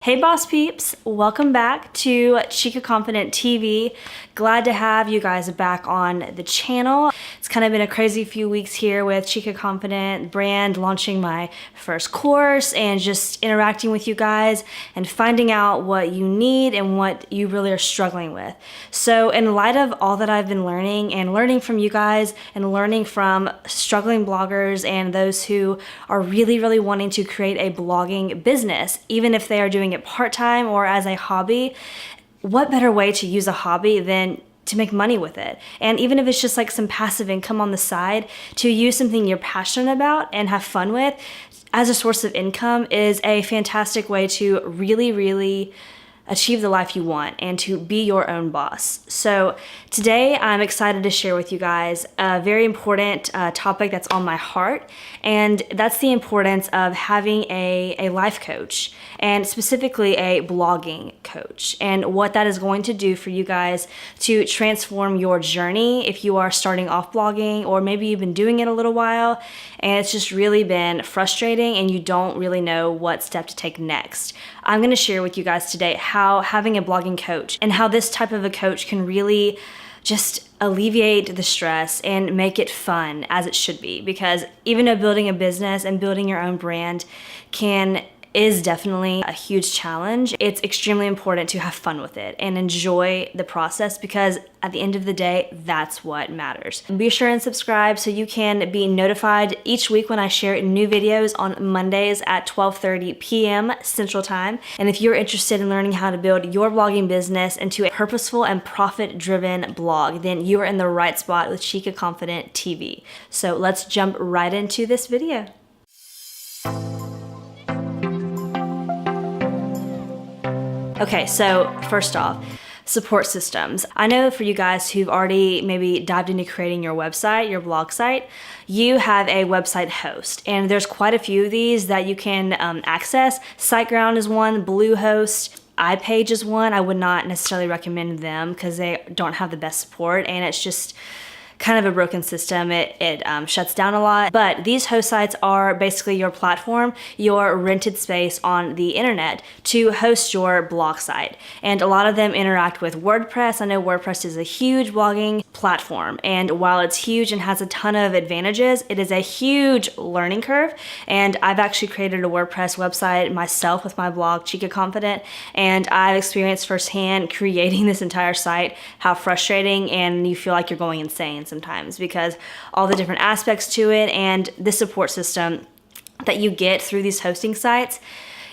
Hey boss peeps, welcome back to Chica Confident TV. Glad to have you guys back on the channel. It's kind of been a crazy few weeks here with Chica Confident brand, launching my first course and just interacting with you guys and finding out what you need and what you really are struggling with. So in light of all that I've been learning and learning from you guys and learning from struggling bloggers and those who are really wanting to create a blogging business, even if they are doing it part-time or as a hobby, what better way to use a hobby than to make money with it? And even if it's just like some passive income on the side, to use something you're passionate about and have fun with as a source of income is a fantastic way to really achieve the life you want and to be your own boss. So today I'm excited to share with you guys a very important topic that's on my heart, and that's the importance of having a life coach, and specifically a blogging coach, and what that is going to do for you guys to transform your journey if you are starting off blogging, or maybe you've been doing it a little while and it's just really been frustrating and you don't really know what step to take next. I'm going to share with you guys today how having a blogging coach and how this type of a coach can really just alleviate the stress and make it fun as it should be, because even though building a business and building your own brand is definitely a huge challenge, it's extremely important to have fun with it and enjoy the process, because at the end of the day, that's what matters. Be sure and subscribe so you can be notified each week when I share new videos on Mondays at 12:30 p.m. Central Time. And if you're interested in learning how to build your blogging business into a purposeful and profit-driven blog, then you are in the right spot with Chica Confident TV. So let's jump right into this video. Okay, so first off, support systems. I know for you guys who've already maybe dived into creating your website, your blog site, you have a website host, and there's quite a few of these that you can access. SiteGround is one, Bluehost, iPage is one. I would not necessarily recommend them because they don't have the best support, and it's just kind of a broken system. It shuts down a lot. But these host sites are basically your platform, your rented space on the internet to host your blog site. And a lot of them interact with WordPress. I know WordPress is a huge blogging platform, and while it's huge and has a ton of advantages, it is a huge learning curve. And I've actually created a WordPress website myself with my blog, Chica Confident, and I've experienced firsthand creating this entire site, how frustrating, and you feel like you're going insane sometimes because all the different aspects to it and the support system that you get through these hosting sites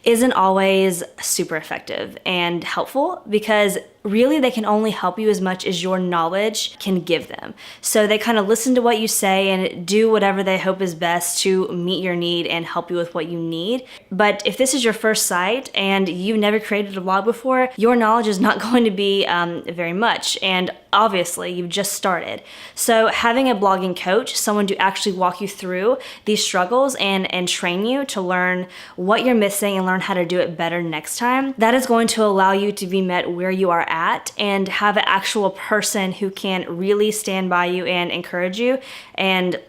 isn't always super effective and helpful, because really they can only help you as much as your knowledge can give them. So they kind of listen to what you say and do whatever they hope is best to meet your need and help you with what you need. But if this is your first site and you've never created a blog before, your knowledge is not going to be very much, and obviously you've just started. So having a blogging coach, someone to actually walk you through these struggles and train you to learn what you're missing and learn how to do it better next time, that is going to allow you to be met where you are at and have an actual person who can really stand by you and encourage you and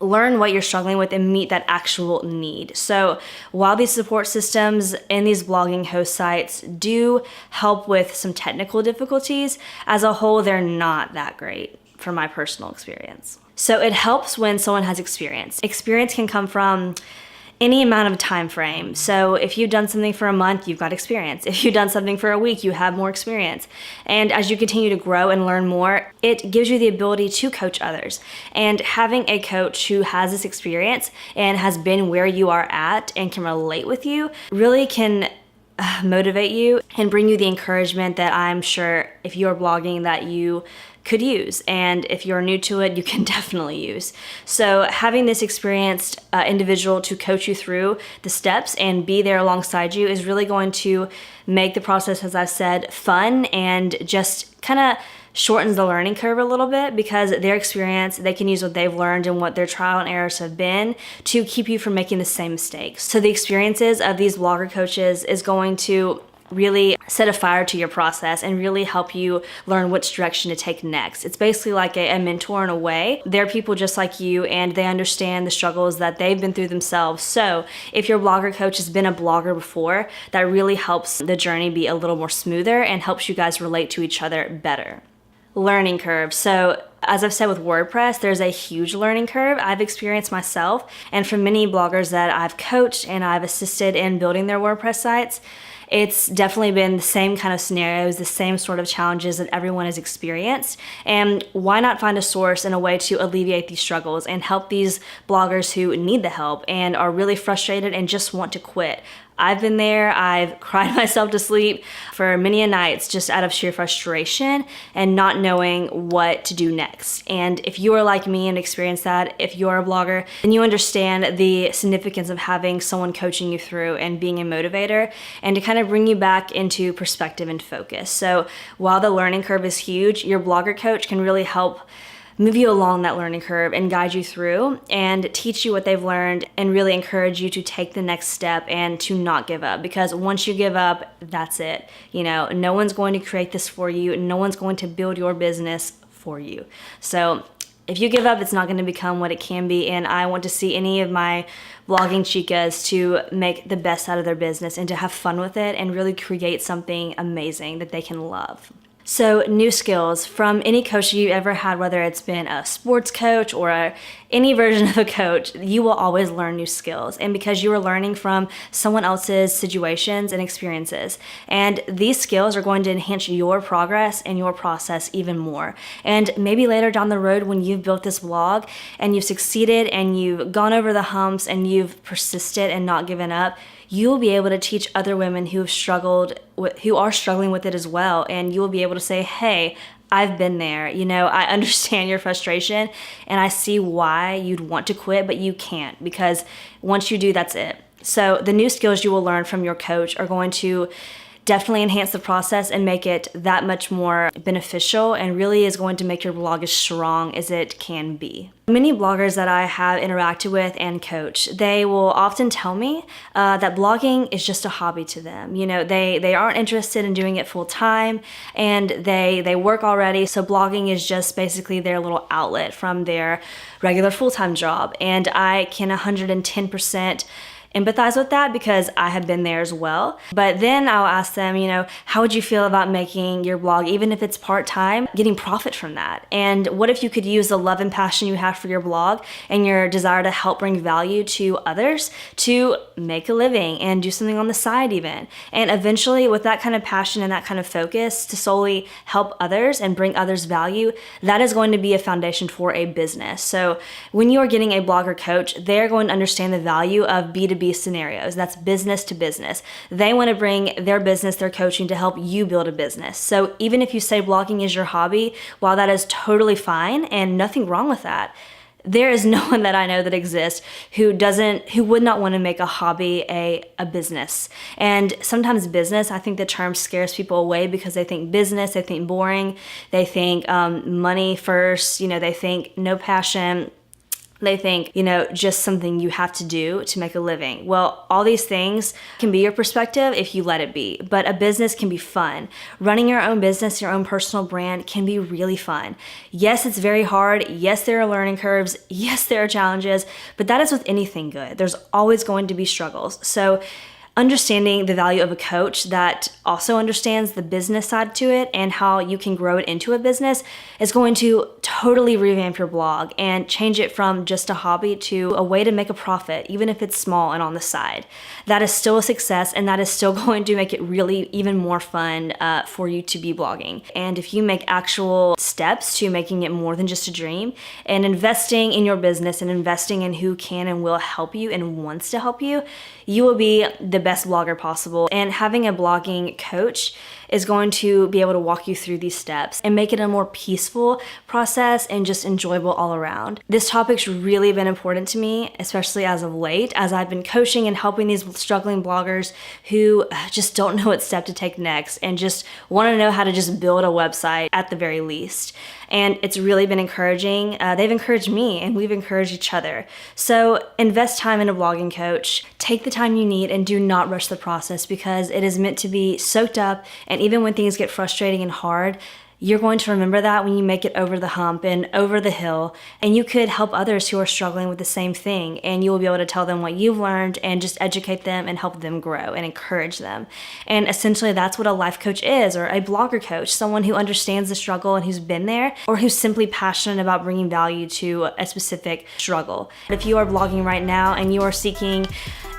learn what you're struggling with and meet that actual need. So while these support systems and these blogging host sites do help with some technical difficulties, as a whole, they're not that great from my personal experience. So it helps when someone has experience. Experience can come from any amount of time frame. So if you've done something for a month, you've got experience. If you've done something for a week, you have more experience. And as you continue to grow and learn more, it gives you the ability to coach others. And having a coach who has this experience and has been where you are at and can relate with you really can motivate you and bring you the encouragement that I'm sure if you're blogging that you could use, and if you're new to it, you can definitely use. So having this experienced individual to coach you through the steps and be there alongside you is really going to make the process, as I've said, fun, and just kind of shortens the learning curve a little bit, because their experience, they can use what they've learned and what their trial and errors have been to keep you from making the same mistakes. So the experiences of these blogger coaches is going to really set a fire to your process and really help you learn which direction to take next. It's basically like a mentor in a way. They're people just like you, and they understand the struggles that they've been through themselves. So if your blogger coach has been a blogger before, that really helps the journey be a little more smoother and helps you guys relate to each other better. Learning curve. So as I've said with WordPress, there's a huge learning curve I've experienced myself, and from many bloggers that I've coached and I've assisted in building their WordPress sites, it's definitely been the same kind of scenarios, the same sort of challenges that everyone has experienced. And why not find a source and a way to alleviate these struggles and help these bloggers who need the help and are really frustrated and just want to quit? I've been there. I've cried myself to sleep for many a nights just out of sheer frustration and not knowing what to do next. And if you are like me and experience that, if you're a blogger, then you understand the significance of having someone coaching you through and being a motivator and to kind of bring you back into perspective and focus. So while the learning curve is huge, your blogger coach can really help move you along that learning curve and guide you through and teach you what they've learned and really encourage you to take the next step and to not give up, because once you give up, that's it. You know, no one's going to create this for you. No one's going to build your business for you. So if you give up, it's not going to become what it can be. And I want to see any of my blogging chicas to make the best out of their business and to have fun with it and really create something amazing that they can love. So new skills from any coach you've ever had, whether it's been a sports coach or any version of a coach, you will always learn new skills. And because you are learning from someone else's situations and experiences. And these skills are going to enhance your progress and your process even more. And maybe later down the road when you've built this blog and you've succeeded and you've gone over the humps and you've persisted and not given up, you will be able to teach other women who are struggling with it as well. And you will be able to say, hey, I've been there. You know, I understand your frustration and I see why you'd want to quit, but you can't, because once you do, that's it. So the new skills you will learn from your coach are going to definitely enhance the process and make it that much more beneficial, and really is going to make your blog as strong as it can be. Many bloggers that I have interacted with and coached, they will often tell me that blogging is just a hobby to them. You know, they aren't interested in doing it full time, and they work already, so blogging is just basically their little outlet from their regular full-time job. And I can 110% empathize with that because I have been there as well. But then I'll ask them, you know, how would you feel about making your blog, even if it's part-time, getting profit from that? And what if you could use the love and passion you have for your blog and your desire to help bring value to others to make a living and do something on the side even? And eventually with that kind of passion and that kind of focus to solely help others and bring others value, that is going to be a foundation for a business. So when you are getting a blogger coach, they're going to understand the value of B2B scenarios. That's business to business. They want to bring their business, their coaching, to help you build a business. So even if you say blogging is your hobby, while that is totally fine and nothing wrong with that, there is no one that I know that exists who would not want to make a hobby a business. And sometimes business, I think the term scares people away because they think business, they think boring, they think money first, you know, they think no passion. They think, you know, just something you have to do to make a living. Well, all these things can be your perspective if you let it be, but a business can be fun. Running your own business, your own personal brand can be really fun. Yes, it's very hard. Yes, there are learning curves. Yes, there are challenges, but that is with anything good. There's always going to be struggles. So understanding the value of a coach that also understands the business side to it and how you can grow it into a business is going to totally revamp your blog and change it from just a hobby to a way to make a profit, even if it's small and on the side. That is still a success, and that is still going to make it really even more fun for you to be blogging. And if you make actual steps to making it more than just a dream and investing in your business and investing in who can and will help you and wants to help you, you will be the best blogger possible. And having a blogging coach is going to be able to walk you through these steps and make it a more peaceful process and just enjoyable all around. This topic's really been important to me, especially as of late, as I've been coaching and helping these struggling bloggers who just don't know what step to take next and just want to know how to just build a website at the very least. And it's really been encouraging. They've encouraged me and we've encouraged each other. So invest time in a blogging coach. Take the time you need and do not rush the process, because it is meant to be soaked up. And even when things get frustrating and hard, you're going to remember that when you make it over the hump and over the hill, and you could help others who are struggling with the same thing, and you will be able to tell them what you've learned and just educate them and help them grow and encourage them. And essentially that's what a life coach is, or a blogger coach, someone who understands the struggle and who's been there, or who's simply passionate about bringing value to a specific struggle. If you are blogging right now and you are seeking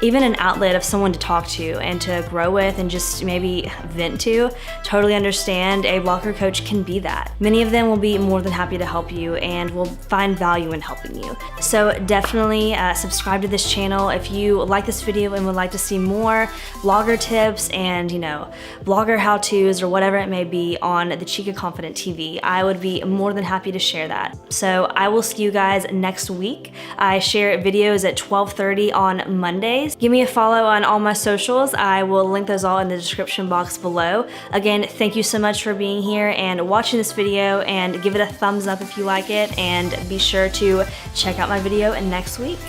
even an outlet of someone to talk to and to grow with and just maybe vent to, totally understand, a blogger coach can be that. Many of them will be more than happy to help you and will find value in helping you. So definitely subscribe to this channel if you like this video and would like to see more blogger tips and, blogger how-tos or whatever it may be on the Chica Confident TV. I would be more than happy to share that. So I will see you guys next week. I share videos at 12:30 on Mondays. Give me a follow on all my socials. I will link those all in the description box below. Again, thank you so much for being here and watching this video, and give it a thumbs up if you like it, and be sure to check out my video next week.